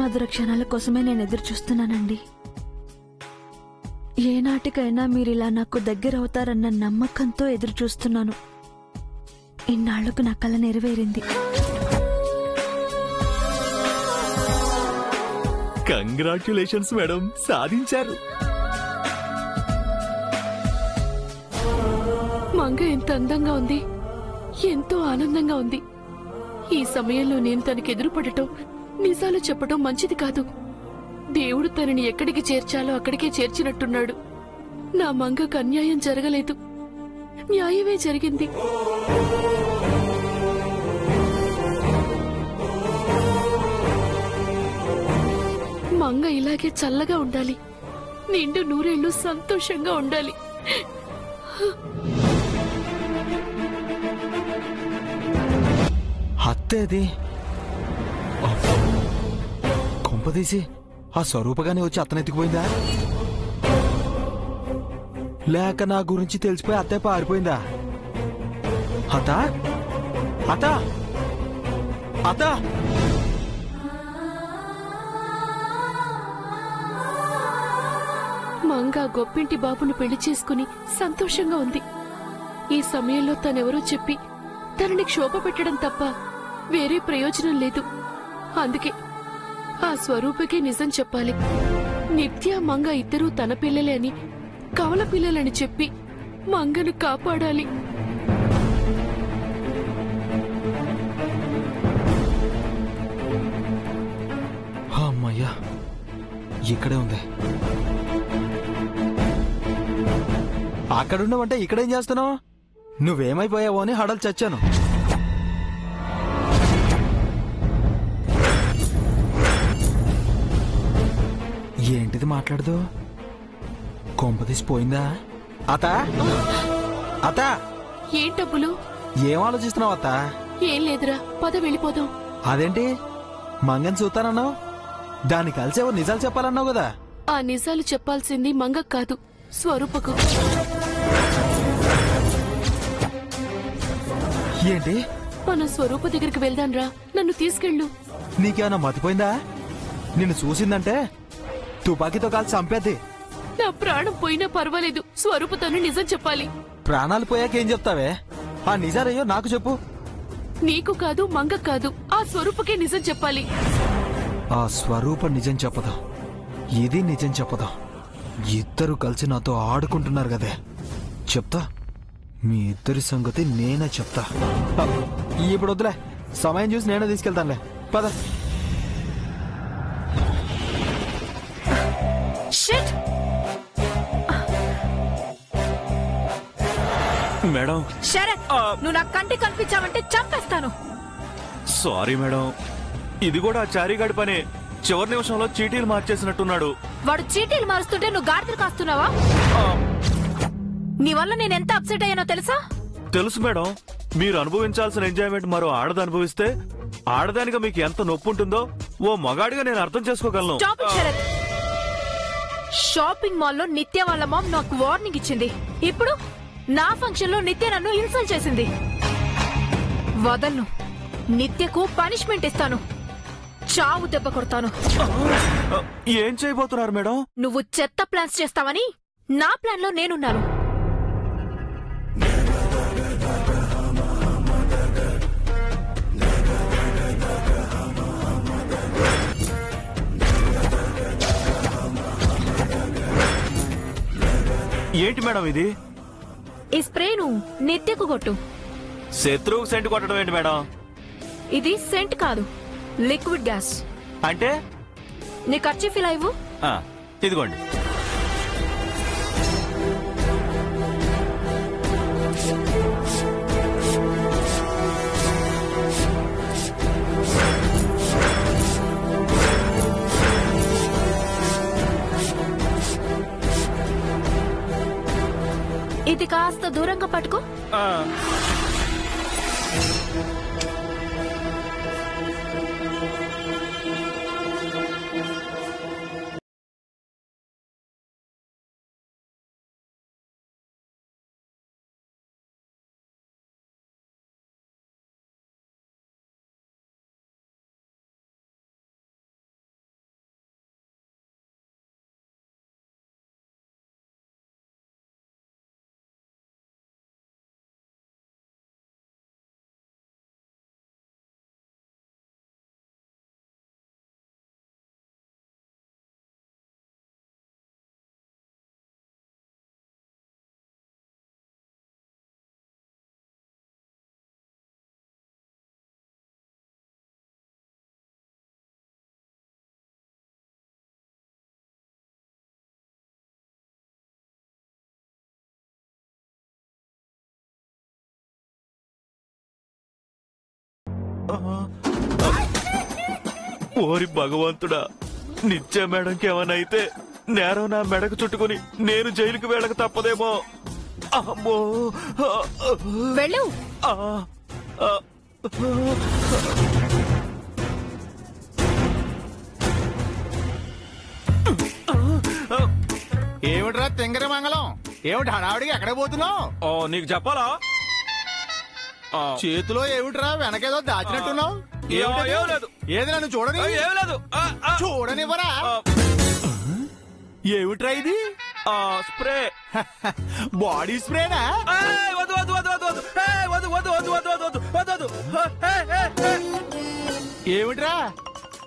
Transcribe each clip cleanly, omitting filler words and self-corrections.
మధుర క్షణాల కోసమే నేను ఎదురు చూస్తున్నానండి. ఏనాటికైనా మీరిలా నాకు దగ్గరవుతారన్న నమ్మకంతో ఎదురు చూస్తున్నాను. ఇన్నాళ్లకు నా కల నెరవేరింది. కంగ్రాట్యులేషన్స్ మేడం, సాధించారు. మంగ ఎంత అందంగా ఉంది, ఎంతో ఆనందంగా ఉంది. ఈ సమయంలో నేను తనకి ఎదురుపడటం, నిజాలు చెప్పటం మంచిది కాదు. దేవుడు తనని ఎక్కడికి చేర్చాలో అక్కడికే చేర్చినట్టున్నాడు. నా మంగకు అన్యాయం జరగలేదు, న్యాయమే జరిగింది. మంగ ఇలాగే చల్లగా ఉండాలి, నిండు నూరేళ్లు సంతోషంగా ఉండాలి. అత్తేది కొంపదీసి ఆ స్వరూపగానే వచ్చి అత్తనెత్తుకుపోయిందా, లేక నా గురించి తెలిసిపోయి అత్తే పారిపోయిందా? అత్త అత్త అత్త మంగ గొప్పింటి బాబును పెళ్లి చేసుకుని సంతోషంగా ఉంది. ఈ సమయంలో తనెవరో చెప్పి తనని క్షోభ పెట్టడం తప్ప వేరే ప్రయోజనం లేదు. అందుకే ఆ స్వరూపకే నిజం చెప్పాలి. నిత్య మంగ ఇద్దరూ తన పిల్లలే అని, కవల పిల్లలని చెప్పి మంగను కాపాడాలి. అమ్మయ్యా, ఇక్కడే ఉంది. అక్కడున్నావంటే ఇక్కడేం చేస్తున్నావు? నువ్వేమైపోయావో అని హడలు చచ్చాను. ఏంటిది మాట్లాడదు? కొంపదీసిపోయిందా? అత అత ఏంటబ్బులు? ఏం ఆలోచిస్తున్నావు అత్త? ఏం లేదురా, పద వెళ్ళిపోదాం. అదేంటి మంగని చూస్తానన్నావు? దాన్ని కలిసేవో నిజాలు చెప్పాలన్నావు కదా. ఆ నిజాలు చెప్పాల్సింది మంగ కాదు, స్వరూపకు. ఏంటి? మన స్వరూప దగ్గరికి వెళ్దాన్రా, నన్ను తీసుకెళ్ళు. నీకేమైనా మతిపోయిందా? నిన్ను చూసిందంటే తుపాకీతో కాల్చి చంపేద్ది. నా ప్రాణం పోయినా పర్వాలేదు, స్వరూపతోనే నిజం చెప్పాలి. ప్రాణాలు పోయాకేం చెప్తావే? ఆ నిజాలయ్యో నాకు చెప్పు. నీకు కాదు, మంగ కాదు, ఆ స్వరూపకే నిజం చెప్పాలి. ఆ స్వరూప నిజం చెప్పదా, ఇది నిజం చెప్పదా? ఇద్దరు కలిసి నాతో ఆడుకుంటున్నారు కదే. చెప్తా, మీ ఇద్దరి సంగతి నేనే చెప్తా. ఇప్పుడు వద్దులే, సమయం చూసి నేనే తీసుకెళ్తానులే. పద. మేడం, శరత్, నువ్వు నా కంటి కనిపించావంటే చంపేస్తాను. సారీ మేడం, ఇది కూడా చారీగాడి పనే. చివరి నిమిషంలో చీటీలు మార్చేసినట్టున్నాడు. వాడు చీటీలు మారుస్తుంటే నువ్వు గాడిదలు కాస్తున్నావా? నీ వల్ల నేను ఎంత అప్సెట్ అయ్యానో తెలుసా? తెలుసు మేడం, మీరు అనుభవించాల్సిన ఎంజాయ్మెంట్ మరో ఆడది అనుభవిస్తే ఆడదానిగా మీకు ఎంత నొప్పి ఉంటుందో ఓ మగాడిగా నేను అర్థం చేసుకోగలను. శరత్, షాపింగ్ మాల్లో నిత్య వాళ్ళ మామ్ నాకు వార్నింగ్ ఇచ్చింది. ఇప్పుడు నా ఫంక్షన్ లో నిత్య నన్ను ఇన్సల్ట్ చేసింది. వదలను, నిత్యకు పనిష్మెంట్ ఇస్తాను. చావు దెబ్బ కొడతాను. ఏం చేయబోతున్నారు మేడం? నువ్వు చెత్త ప్లాన్స్ చేస్తావని నా ప్లాన్ లో నేనున్నాను. ఏంటి మేడం ఇది? ఈ స్ప్రేను నిత్యకు కొట్టు. శత్రువుకు సెంట్ కొట్టడం ఏంటి మేడం? ఇది సెంట్ కాదు, లిక్విడ్ గ్యాస్. అంటే నీ కర్చీఫ్ ఇలా ఇవ్వు. ఇదిగోండి. ఇది కాస్త దూరంగా పట్టుకో. ఓరి భగవంతుడా, నిత్య మేడంకి ఏమైనా అయితే నేరం నా మెడకు చుట్టుకుని నేను జైలుకి వెళ్ళక తప్పదేమో. అమ్మో. వెళ్ళు. ఆ, ఆ, ఏమిట్రా తెంగర మంగళం? ఏమిటి హడావిడిగా ఎక్కడ పోతున్నావు? నీకు చెప్పాలా? చేతిలో ఏమిట్రా వెనకేదో దాచినట్టున్నావు? ఏం లేదు. ఏది నన్ను చూడని? ఏం లేదు. చూడనివ్వరా? ఏమిట్రా ఇది? స్ప్రే. బాడీ స్ప్రేనా? వద్దు వద్దు వద్దు వద్దు వద్దు. వద్దు వద్దు వద్దు వద్దు వద్దు వద్దు వద్దు. ఏమిట్రా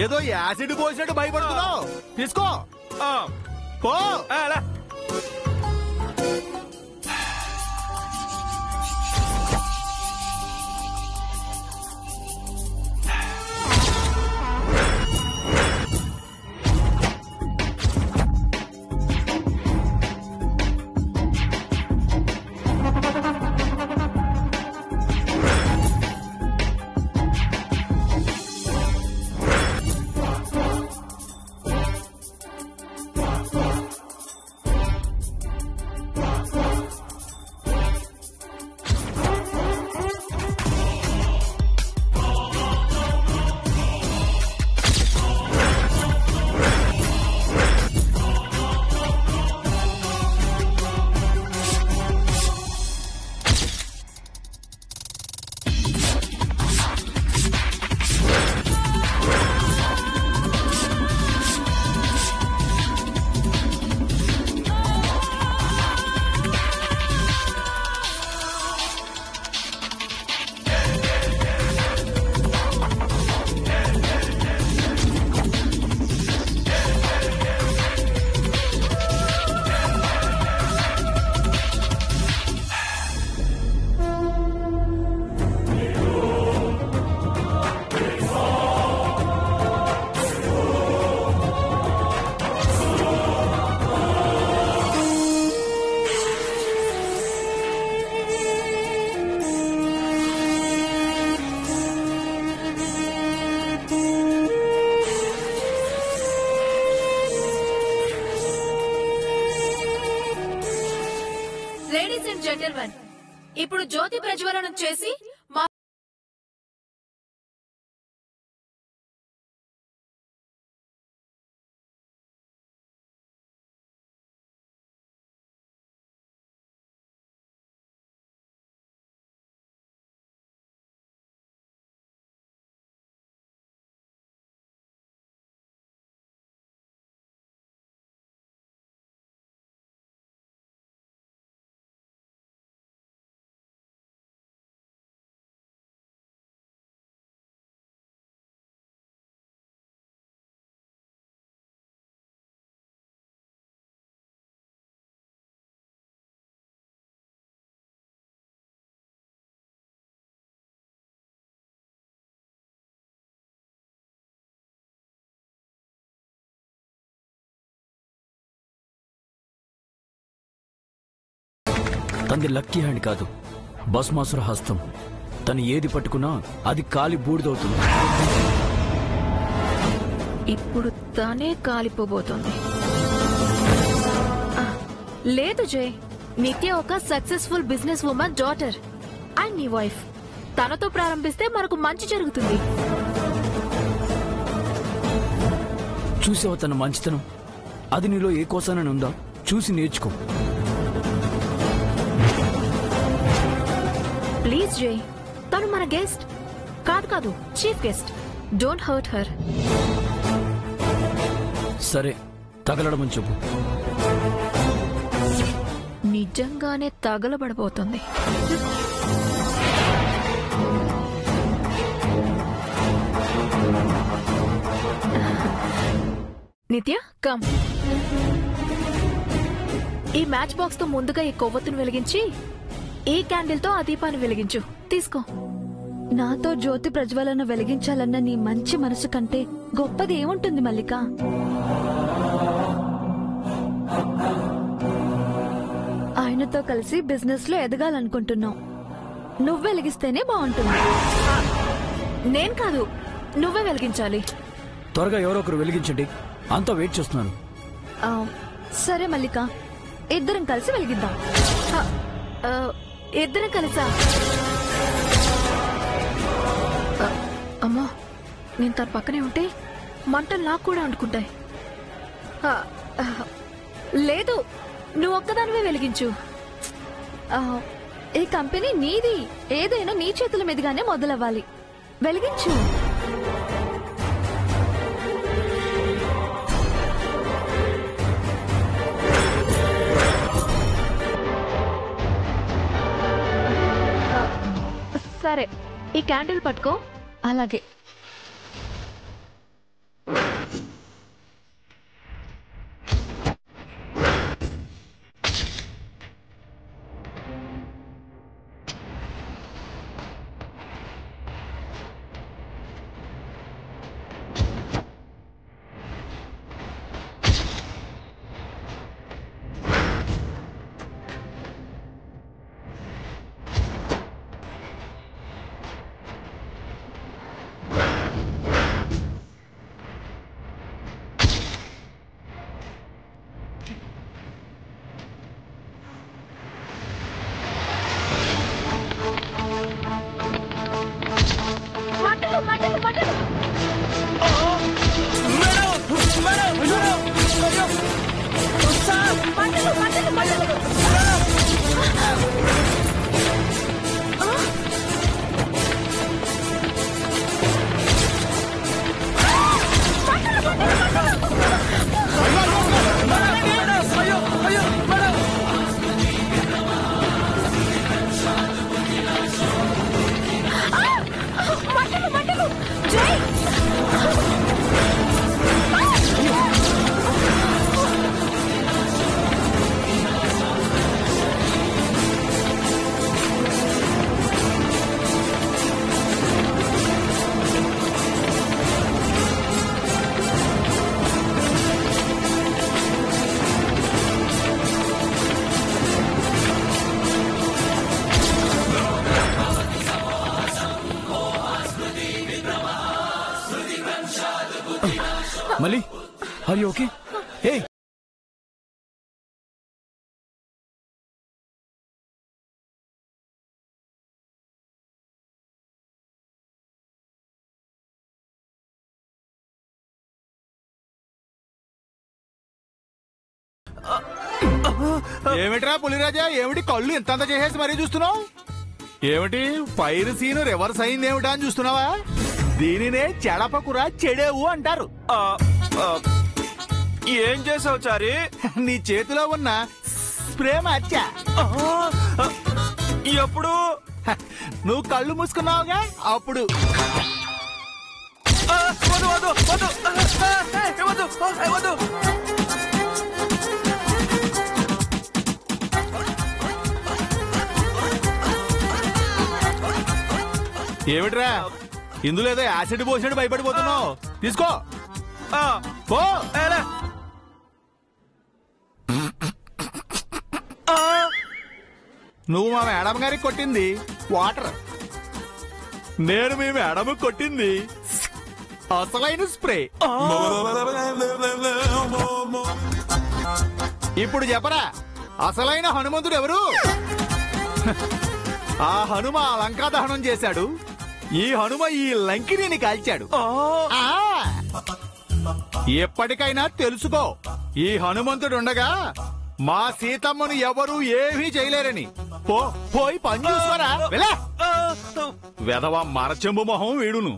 ఏదో యాసిడ్ పోసినట్టు భయపడుతున్నావు? తీసుకో పో. లేడీస్ అండ్ జెంటిల్మెన్, ఇప్పుడు జ్యోతి ప్రజ్వలనం చేసి మా తంది లక్కీ హ్యాండ్ కాదు, భస్మాసుర హస్తం. తను ఏది పట్టుకున్నా అది కాలి బూడిదవుతుంది. ఇప్పుడు తనే కాలిపోబోతోంది. లేదు జయ్, నిత్య ఒక successful business women daughter and నీ వైఫ్. తనతో ప్రారంభిస్తే మనకు మంచి జరుగుతుంది. చూసావా తన మంచితనం? అది నీలో ఏ కోసానని ఉందా? చూసి నేర్చుకో. ప్లీజ్ జయ్, తను మన గెస్ట్ కాదు, chief guest. Don't hurt her. సరే, తగలడమని చెప్పు. నిజంగానే తగలబడబోతుంది. నిత్య కమ్. ఈ మ్యాచ్ బాక్స్ తో ముందుగా ఈ కొవ్వొత్తును వెలిగించి ఈ క్యాండిల్ తో ఆ దీపాన్ని వెలిగించు. తీసుకో. నాతో జ్యోతి ప్రజ్వలన వెలిగించాలన్న నీ మంచి మనసు కంటే గొప్పది ఏముంటుంది మల్లిక? ఆయనతో కలిసి బిజినెస్ లో ఎదగాలనుకుంటున్నావు. నువ్వు వెలిగిస్తేనే బాగుంటుంది. నేను కాదు, నువ్వే వెలిగించాలి. త్వరగా ఎవరో ఒకరు వెలిగించండి, అంతా వెయిట్ చేస్తున్నాను. ఆ, సరే మల్లిక, ఇద్దరం కలిసి వెలిగిద్దాం. ఇద్దరం కలిసా? అమ్మా, నేను తన పక్కనే ఉంటే మంటలు నాకు కూడా అంటుకుంటాయి. లేదు, నువ్వు ఒక్కదానివే వెలిగించు. ఈ కంపెనీ నీది, ఏదైనా నీ చేతుల మీదుగానే మొదలవ్వాలి. వెలిగించు. సరే, ఈ క్యాండిల్ పట్టుకో. అలాగే. మళ్ళీ ఆర్ యు ఓకే? హే, ఏమిట్రా పులిరాజా, ఏమిటి కళ్ళు ఇంతంత చేసేసి మరీ చూస్తున్నావు? ఏమిటి పైరు సీను రివర్స్ అయింది ఏమిటా అని చూస్తున్నావా? దీనినే చెడపకుర చెడేవు అంటారు. ఏం చేసావు చారి? నీ చేతిలో ఉన్న స్ప్రే మార్చా. ఎప్పుడు? నువ్వు కళ్ళు మూసుకున్నావుగా అప్పుడు. ఏమిట్రా ఇందులో ఏదో యాసిడ్ పోసినట్టు భయపడిపోతున్నావు? తీసుకో పో. నువ్వు మా మేడం గారికి కొట్టింది వాటర్, నేను మీ మేడం కొట్టింది అసలైన స్ప్రే. ఇప్పుడు చెప్పరా, అసలైన హనుమంతుడు ఎవరు? ఆ హనుమ లంకా దహనం చేశాడు, ఈ హనుమ ఈ లంకిని కాల్చాడు. ఎప్పటికైనా తెలుసుకో, ఈ హనుమంతుడు ఉండగా మా సీతమ్మను ఎవరు ఏమీ చేయలేరని. పోయి పని చూసుకోరా. వెధవ మరచెంబు మొహం వీడును.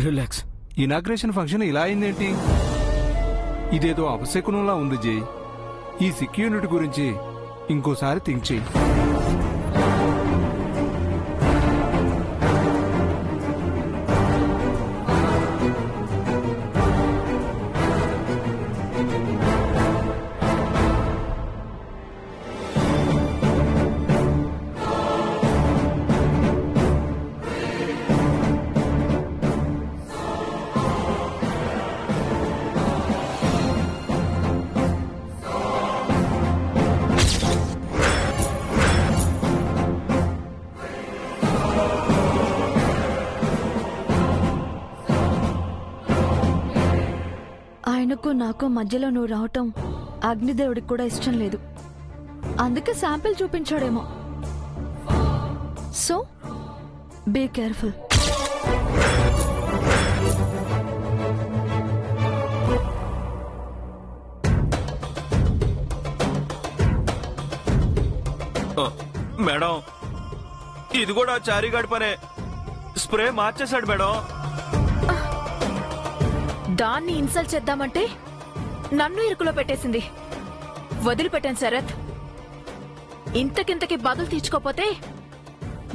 రిలాక్స్. ఇనాగ్రేషన్ ఫంక్షన్ ఇలా అయిందేంటి? ఇదేదో అపశకునంలా ఉంది జై. ఈ సిక్ యూనిట్ గురించి ఇంకోసారి థింక్ చేయి. ఆయనకు నాకు మధ్యలో నువ్వు రావటం అగ్నిదేవుడికి కూడా ఇష్టం లేదు. అందుకే శాంపిల్ చూపించాడేమో. So be careful. మేడం, ఇది కూడా చారీగాడి పనే. స్ప్రే మార్చేశాడు మేడం. దాన్ని ఇన్సల్ట్ చేద్దామంటే నన్ను ఇరుకులో పెట్టేసింది. వదిలిపెట్టాను శరత్. ఇంతకింతకి బదులు తీర్చుకోపోతే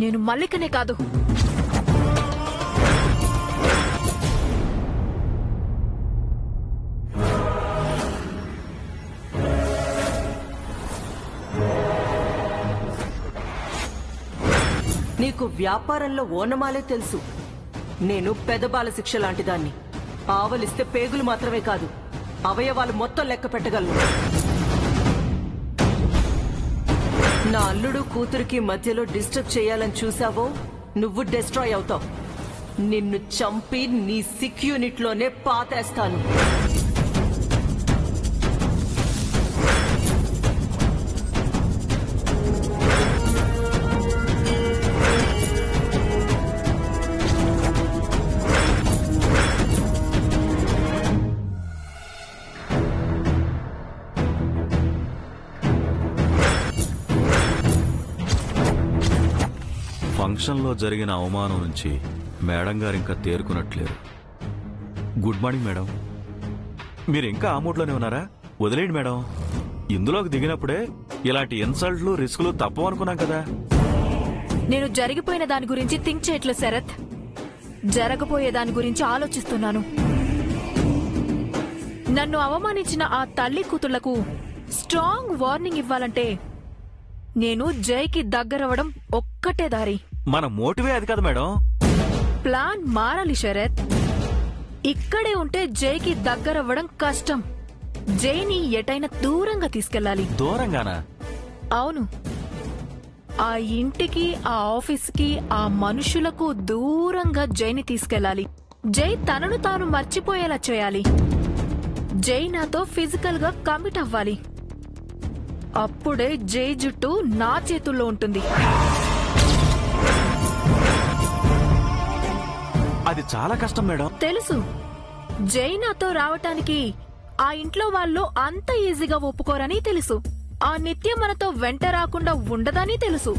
నేను మల్లికనే కాదు, నీకు వ్యాపారంలో ఓనమాలే తెలుసు. నేను పెదబాల శిక్ష లాంటిదాన్ని. ఆవలిస్తే పేగులు మాత్రమే కాదు, అవయవాలు మొత్తం లెక్క పెట్టగలను. నా అల్లుడు కూతురికి మధ్యలో డిస్టర్బ్ చేయాలని చూసావో నువ్వు డిస్ట్రాయ్ అవుతావు. నిన్ను చంపి నీ సిక్ యూనిట్లోనే పాతేస్తాను. ఫంక్షన్లో జరిగిన అవమానం నుంచి మేడం గారు ఇంకా తేరుకున్నట్లేరు. Good morning madam. మీరు ఇంకా ఆ మూడ్లోనే ఉన్నారా? వదిలేయండి మేడం. ఇందులోకి దిగినప్పుడే ఇలాంటి ఇన్సల్ట్లు రిస్కులు తప్పవనుకున్నాం కదా. నేను జరిగిపోయిన దాని గురించి థింక్ చేయట్లేదు శరత్. జరగబోయే దాని గురించి ఆలోచిస్తున్నాను. నన్ను అవమానించిన ఆ తల్లి కూతుళ్లకు స్ట్రాంగ్ వార్నింగ్ ఇవ్వాలంటే నేను జైకి దగ్గరవడం ఒక్కటే దారి. మన మోటివే అది కదా మేడం. ప్లాన్ మారాలి శరత్. ఇక్కడే ఉంటే జైకి దగ్గరవ్వడం కష్టం. జైని ఎటైనా దూరంగా తీసుకెళ్లాలి. దూరంగానా? అవును. ఆ ఇంటికి, ఆ ఆఫీస్కి, ఆ మనుషులకు దూరంగా జైని తీసుకెళ్లాలి. జై తనను తాను మర్చిపోయేలా చేయాలి. జై నాతో ఫిజికల్ గా కమిట్ అవ్వాలి. అప్పుడే జై జుట్టు నా చేతుల్లో ఉంటుంది. అది చాలా కష్టం మేడం. తెలుసు. జై నాతో రావటానికి ఆ ఇంట్లో వాళ్ళు అంత ఈజీగా ఒప్పుకోరని తెలుసు. ఆ నిత్యం మనతో వెంట రాకుండా ఉండదని తెలుసు.